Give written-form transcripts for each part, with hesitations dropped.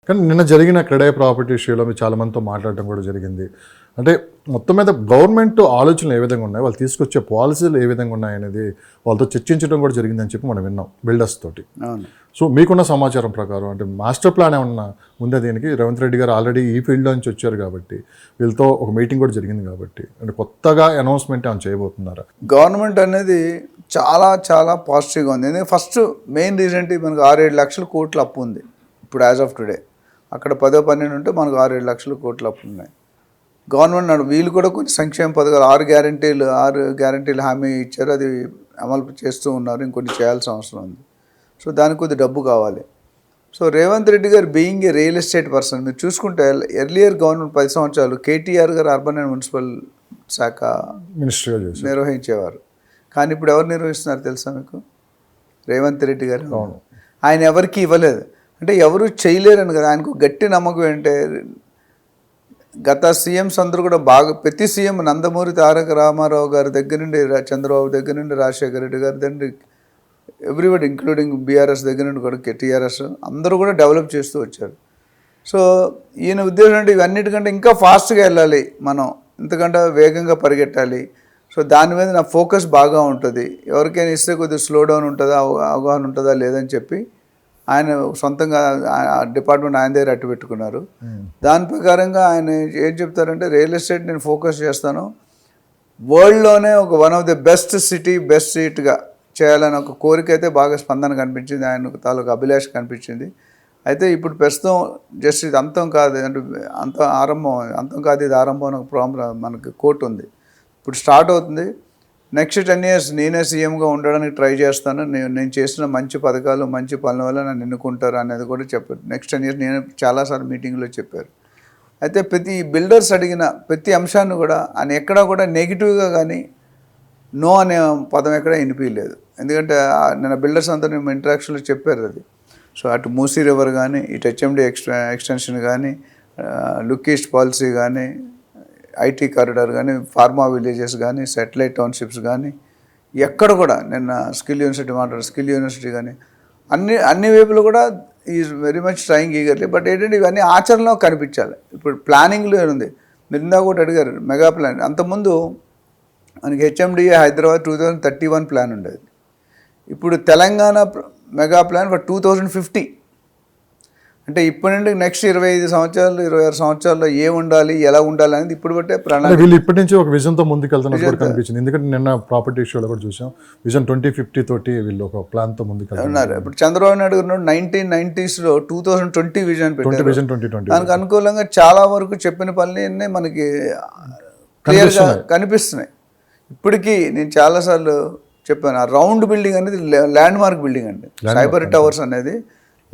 కానీ నిన్న జరిగిన క్రెడై ప్రాపర్టీ ఇష్యూలో మీరు చాలా మందితో మాట్లాడడం కూడా జరిగింది. అంటే మొత్తం మీద గవర్నమెంట్ ఆలోచనలు ఏ విధంగా ఉన్నాయి, వాళ్ళు తీసుకొచ్చే పాలసీలు ఏ విధంగా ఉన్నాయనేది వాళ్ళతో చర్చించడం కూడా జరిగిందని చెప్పి మనం విన్నాం బిల్డర్స్ తోటి. సో మీకున్న సమాచారం ప్రకారం అంటే మాస్టర్ ప్లాన్ ఏమన్నా ఉందా దీనికి? రేవంత్ రెడ్డి గారు ఆల్రెడీ ఈ ఫీల్డ్లో నుంచి వచ్చారు కాబట్టి వీళ్ళతో ఒక మీటింగ్ కూడా జరిగింది కాబట్టి అంటే కొత్తగా అనౌన్స్మెంట్ ఏమైనా చేయబోతున్నారా? గవర్నమెంట్ అనేది చాలా చాలా పాజిటివ్గా ఉంది. ఎందుకంటే ఫస్ట్ మెయిన్ రీజన్ ఏంటి, మనకు 6-7 లక్షల కోట్ల అప్పు ఉంది ఇప్పుడు యాజ్ ఆఫ్ టుడే. అక్కడ 10-12 ఉంటే మనకు 6-7 లక్షల కోట్ల అప్పు ఉన్నాయి. గవర్నమెంట్ వీళ్ళు కూడా కొన్ని సంక్షేమ పథకాలు 6 గ్యారంటీలు హామీ ఇచ్చారు, అది అమలు చేస్తూ ఉన్నారు, ఇంకొన్ని చేయాల్సిన అవసరం ఉంది. సో దానికి కొద్ది డబ్బు కావాలి. సో రేవంత్ రెడ్డి గారు being a real estate person, మీరు చూసుకుంటే ఎర్లియర్ గవర్నమెంట్ 10 సంవత్సరాలు కేటీఆర్ గారు అర్బన్ అండ్ మున్సిపల్ శాఖ మినిస్టర్గా నిర్వహించేవారు. కానీ ఇప్పుడు ఎవరు నిర్వహిస్తున్నారు తెలుసా మీకు? రేవంత్ రెడ్డి గారు. ఆయన ఎవరికి ఇవ్వలేదు అంటే ఎవరు చేయలేరని కదా. ఆయనకు గట్టి నమ్మకం ఏంటంటే గత సీఎంస్ అందరూ కూడా బాగా, ప్రతి సీఎం నందమూరి తారక రామారావు గారి దగ్గర నుండి చంద్రబాబు దగ్గర నుండి రాజశేఖర రెడ్డి గారి దగ్గర నుండి ఎవ్రీబడి ఇంక్లూడింగ్ బీఆర్ఎస్ దగ్గర నుండి కూడా టీఆర్ఎస్ అందరూ కూడా డెవలప్ చేస్తూ వచ్చారు. సో ఈయన ఉద్దేశం అంటే ఇవన్నిటికంటే ఇంకా ఫాస్ట్గా వెళ్ళాలి, మనం ఇంతకంటే వేగంగా పరిగెట్టాలి. సో దాని మీద నా ఫోకస్ బాగా ఉంటుంది. ఎవరికైనా ఇస్తే కొద్దిగా స్లో డౌన్ ఉంటుందా, అవగాహన ఉంటుందా లేదని చెప్పి ఆయన సొంతంగా డిపార్ట్మెంట్ ఆయన దగ్గర అట్టు పెట్టుకున్నారు. దాని ప్రకారంగా ఆయన ఏం చెప్తారంటే రియల్ ఎస్టేట్ నేను ఫోకస్ చేస్తాను, వరల్డ్లోనే ఒక one of the best city, best సీట్గా చేయాలని ఒక కోరిక అయితే బాగా స్పందన కనిపించింది, ఆయన తాలూకు అభిలాష కనిపించింది. అయితే ఇప్పుడు ప్రస్తుతం జస్ట్ ఇది అంతం కాదు అంటే అంతం కాదు ఇది ఆరంభం అని ఒక మనకి కోట్ ఉంది. ఇప్పుడు స్టార్ట్ అవుతుంది. నెక్స్ట్ 10 years నేనే సీఎంగా ఉండడానికి ట్రై చేస్తాను, నేను చేసిన మంచి పథకాలు మంచి పనుల వల్ల నన్ను ఎన్నుకుంటారు అనేది కూడా చెప్పారు. నెక్స్ట్ 10 years నేను చాలాసార్లు మీటింగ్లో చెప్పారు. అయితే ప్రతి బిల్డర్స్ అడిగిన ప్రతి అంశాన్ని కూడా ఆయన ఎక్కడా కూడా నెగిటివ్గా కానీ నో అనే పదం ఎక్కడ వినిపించలేదు. ఎందుకంటే నేను బిల్డర్స్ అంతా నేను ఇంటరాక్షన్లో చెప్పారు అది. సో అటు మూసీ రివర్ కానీ, ఇటు హెచ్ఎండి ఎక్స్టెన్షన్ కానీ, లుక్ ఈస్ట్ పాలసీ కానీ, ఐటీ కారిడార్ కానీ, ఫార్మా విలేజెస్ కానీ, శాటిలైట్ టౌన్షిప్స్ కానీ, ఎక్కడ కూడా నిన్న స్కిల్ యూనివర్సిటీ కానీ అన్ని వైపులు కూడా is very much trying eagerly. But ఏంటంటే ఇవన్నీ ఆచరణలో కనిపించాలి. ఇప్పుడు ప్లానింగ్లో ఉంది. మీరు ఇందాక కూడా అడిగారు మెగా ప్లాన్. అంతకుముందు మనకి హెచ్ఎండిఏ హైదరాబాద్ 2031 ప్లాన్ ఉండేది. ఇప్పుడు తెలంగాణ మెగా ప్లాన్ ఫర్ 2050. అంటే ఇప్పటి నుండి నెక్స్ట్ 25 సంవత్సరాలు 26 సంవత్సరాల్లో ఉండాలి, ఎలా ఉండాలి అనేది ఇప్పుడు బట్టే ప్రణాళిక. వీళ్ళు ఇప్పటి నుంచి ఒక విజన్తో ముందుకెళ్తున్నట్టు కనిపించింది. ఎందుకంటే నిన్న ప్రాపర్టీ ఇష్యూలో కూడా చూసాం, విజన్ 2050 తోటి వీళ్ళు ఒక ప్లాన్తో ముందుకెళ్తున్నారు. ఇప్పుడు చంద్రబాబు నాయుడు గారు 1990sలో 2020 విజన్ పెట్టారు. విజన్ 2020 దానికి అనుకూలంగా చాలా వరకు చెప్పిన పనులన్నీ మనకి క్లియర్గా కనిపిస్తున్నాయి. ఇప్పటికీ నేను చాలాసార్లు చెప్పాను, ఆ రౌండ్ బిల్డింగ్ అనేది ల్యాండ్ మార్క్ బిల్డింగ్ అండి. సైబర్ టవర్స్ అనేది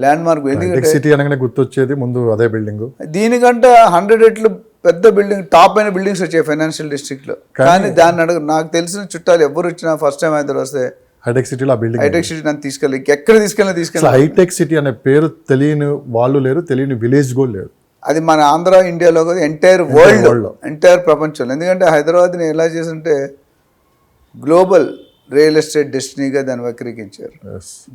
ల్యాండ్ మార్క్. ఎందుకంటే సిటీ అనగానే గుర్తొచ్చేది ముందు అదే బిల్డింగ్. దీనికంటే 100 రెట్లు పెద్ద బిల్డింగ్, టాప్ అయిన బిల్డింగ్స్ వచ్చాయి ఫైనాన్షియల్ డిస్ట్రిక్ట్లో. కానీ దాన్ని నాకు తెలిసిన చుట్టాలు ఎవరు వచ్చినా ఫస్ట్ టైం హైదరాబాద్ వస్తే హైటెక్ సిటీలో హైటెక్ సిటీ నన్ను తీసుకెళ్ళి ఎక్కడ తీసుకెళ్ళి హైటెక్ సిటీ అనే పేరు తెలియని వాళ్ళు లేరు, తెలియని విలేజ్ కూడా లేరు. అది మన ఆంధ్ర ఇండియాలో కాదు, ఎంటైర్ వరల్డ్, ఎంటైర్ ప్రపంచంలో. ఎందుకంటే హైదరాబాద్ని ఎలా చేసింటే గ్లోబల్ రియల్ ఎస్టేట్ డెస్టినీగా దాన్ని వక్రీకరించారు.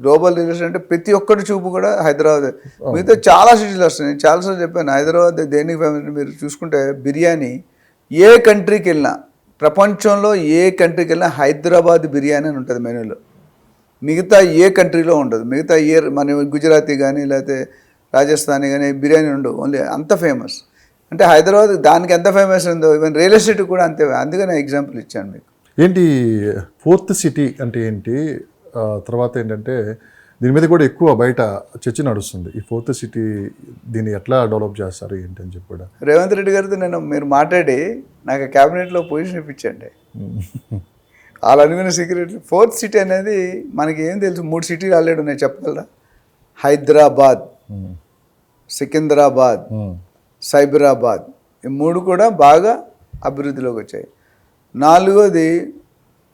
గ్లోబల్ రియల్ ఎస్టేట్ అంటే ప్రతి ఒక్కటి చూపు కూడా హైదరాబాద్. మిగతా చాలా సిటీలు వస్తున్నాయి. నేను చాలాసార్లు చెప్పాను, హైదరాబాద్ దేనికి ఫేమస్. మీరు చూసుకుంటే బిర్యానీ ఏ కంట్రీకి వెళ్ళినా, ప్రపంచంలో ఏ కంట్రీకి వెళ్ళినా హైదరాబాద్ బిర్యానీ అని ఉంటుంది మెనూలో. మిగతా ఏ కంట్రీలో ఉండదు. మిగతా మన గుజరాతీ కానీ లేకపోతే రాజస్థానీ కానీ బిర్యానీ ఉండవు, ఓన్లీ అంత ఫేమస్. అంటే హైదరాబాద్ దానికి ఎంత ఫేమస్ ఉందో ఈవెన్ రియల్ ఎస్టేట్ కూడా అంతే. అందుకనే ఎగ్జాంపుల్ ఇచ్చాను మీకు. ఏంటి ఫోర్త్ సిటీ అంటే ఏంటి, తర్వాత ఏంటంటే దీని మీద కూడా ఎక్కువ బయట చర్చ నడుస్తుంది. ఈ ఫోర్త్ సిటీ దీన్ని ఎట్లా డెవలప్ చేస్తారు ఏంటి అని చెప్పి కూడా రేవంత్ రెడ్డి గారితో మీరు మాట్లాడి నాకు క్యాబినెట్లో పొజిషన్ ఇప్పించండి. వాళ్ళు అనుకున్న సీక్రెట్ ఫోర్త్ సిటీ అనేది మనకి ఏం తెలుసు, 3 సిటీలు ఆల్రెడీ ఉన్నాయి చెప్పగలరా? హైదరాబాద్, సికింద్రాబాద్, సైబరాబాద్. ఈ 3 కూడా బాగా అభివృద్ధిలోకి వచ్చాయి. 4వది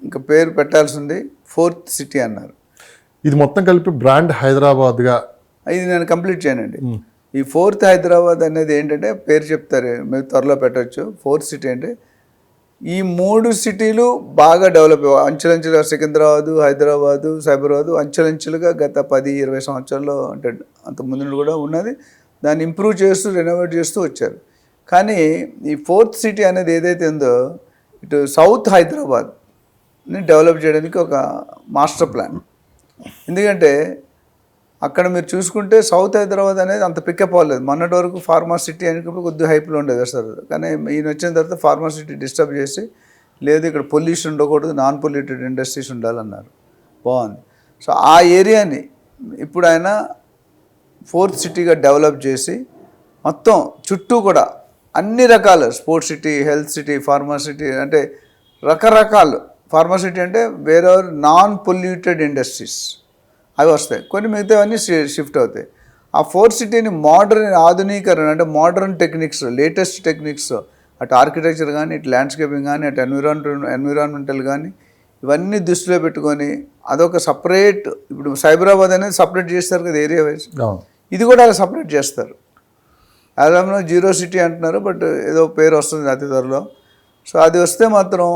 ఇంకా పేరు పెట్టాల్సింది ఫోర్త్ సిటీ అన్నారు. ఇది మొత్తం కలిపి బ్రాండ్ హైదరాబాద్గా ఇది నేను కంప్లీట్ చేయనండి. ఈ ఫోర్త్ హైదరాబాద్ అనేది ఏంటంటే పేరు చెప్తారు, మీరు త్వరలో పెట్టవచ్చు. ఫోర్త్ సిటీ అంటే ఈ 3 సిటీలు బాగా డెవలప్ అంచెలంచెలుగా సికింద్రాబాదు, హైదరాబాదు, సైబరాబాదు అంచెలంచెలుగా గత 10-20 సంవత్సరాల్లో అంటే అంత ముందు కూడా ఉన్నది. దాన్ని ఇంప్రూవ్ చేస్తూ రెనోవేట్ చేస్తూ వచ్చారు. కానీ ఈ ఫోర్త్ సిటీ అనేది ఏదైతే ఉందో ఇటు సౌత్ హైదరాబాద్ని డెవలప్ చేయడానికి ఒక మాస్టర్ ప్లాన్. ఎందుకంటే అక్కడ మీరు చూసుకుంటే సౌత్ హైదరాబాద్ అనేది అంత పికప్ అవ్వలేదు. మొన్నటి వరకు ఫార్మా సిటీ అని కొద్దిగా హైప్లో ఉండేది అసలు. కానీ ఈయన వచ్చిన తర్వాత ఫార్మా సిటీ డిస్టర్బ్ చేసి లేదు ఇక్కడ పొల్యూషన్ ఉండకూడదు, నాన్ పొల్యూటెడ్ ఇండస్ట్రీస్ ఉండాలన్నారు. బాగుంది. సో ఆ ఏరియాని ఇప్పుడు ఆయన ఫోర్త్ సిటీగా డెవలప్ చేసి మొత్తం చుట్టూ కూడా అన్ని రకాల sports city, health city, pharma city అంటే రకరకాలు. ఫార్మా సిటీ అంటే వేరెవర్ నాన్ పొల్యూటెడ్ ఇండస్ట్రీస్ అవి వస్తాయి, కొన్ని మిగతావన్నీ షిఫ్ట్ అవుతాయి. ఆ ఫోర్త్ సిటీని మోడర్న్ ఆధునీకరణ అంటే మోడర్న్ టెక్నిక్స్, లేటెస్ట్ టెక్నిక్స్, అటు ఆర్కిటెక్చర్ కానీ, ఇటు ల్యాండ్స్కేపింగ్ కానీ, అటు ఎన్విరాన్మెంటల్ కానీ ఇవన్నీ దృష్టిలో పెట్టుకొని అదొక సపరేట్. ఇప్పుడు సైబరాబాద్ అనేది సపరేట్ చేస్తారు కదా ఏరియా వైజ్, ఇది కూడా అలా సపరేట్ చేస్తారు. అదంలో జీరో సిటీ అంటున్నారు, బట్ ఏదో పేరు వస్తుంది అతి త్వరలో. సో అది వస్తే మాత్రం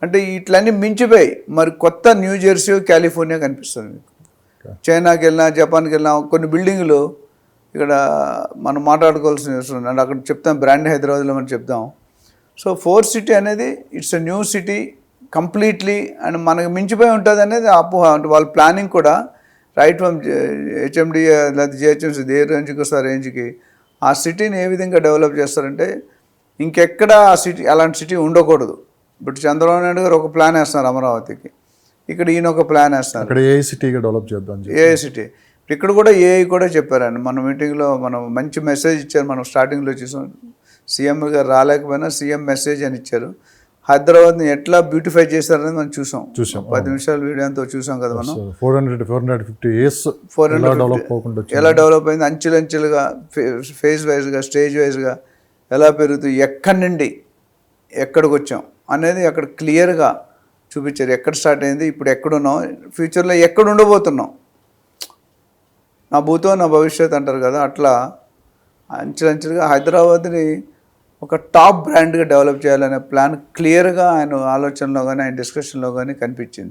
అంటే ఇట్లన్నీ మించిపోయి మరి కొత్త న్యూ జెర్సీ, కాలిఫోర్నియా కనిపిస్తుంది మీకు. చైనాకి వెళ్ళినా, జపాన్కి వెళ్ళినా కొన్ని బిల్డింగులు ఇక్కడ మనం మాట్లాడుకోవాల్సిన అవసరం ఉంది. అంటే అక్కడ చెప్తాం బ్రాండ్ హైదరాబాద్లో మనం చెప్తాం. సో ఫోర్త్ సిటీ అనేది it's a new city completely and మనకు మించిపోయి ఉంటుంది అనేది అపోహ. అంటే వాళ్ళ ప్లానింగ్ కూడా రైట్ ఫ్రమ్ హెచ్ఎండి లేదా జిహెచ్ఎంసీ ఏ రేంజ్కి వస్తారు రేంజ్కి ఆ సిటీని ఏ విధంగా డెవలప్ చేస్తారంటే ఇంకెక్కడ ఆ సిటీ అలాంటి సిటీ ఉండకూడదు. ఇప్పుడు చంద్రబాబు నాయుడు గారు ఒక ప్లాన్ వేస్తున్నారు అమరావతికి, ఇక్కడ ఈయన ఒక ప్లాన్ వేస్తున్నారు ఇక్కడ ఏ సిటీగా డెవలప్ చేద్దాం, ఏ సిటీ. ఇక్కడ కూడా ఏఐ కూడా చెప్పారండి మన మీటింగ్లో. మనం మంచి మెసేజ్ ఇచ్చారు. మనం స్టార్టింగ్లో చూసాం, సీఎం గారు రాలేకపోయినా సీఎం మెసేజ్ అని ఇచ్చారు. హైదరాబాద్ని ఎట్లా బ్యూటిఫై చేశారనేది మనం చూసాం. 10 నిమిషాల వీడియో అంతా చూసాం కదా మనం. 450 years ఎలా డెవలప్ అయింది, అంచెలంచెలుగా, ఫేజ్ వైజ్గా, స్టేజ్ వైజ్గా ఎలా పెరుగుతూ ఎక్కడి నుండి ఎక్కడికి వచ్చాం అనేది అక్కడ క్లియర్గా చూపించారు. ఎక్కడ స్టార్ట్ అయింది, ఇప్పుడు ఎక్కడున్నాం, ఫ్యూచర్లో ఎక్కడ ఉండబోతున్నాం. నా భూతో నా భవిష్యత్ అంటారు కదా, అట్లా అంచెలంచెలుగా హైదరాబాద్ని ఒక టాప్ బ్రాండ్గా డెవలప్ చేయాలనే ప్లాన్ క్లియర్గా ఆయన ఆలోచనలో కానీ ఆయన డిస్కషన్లో కానీ కనిపించింది.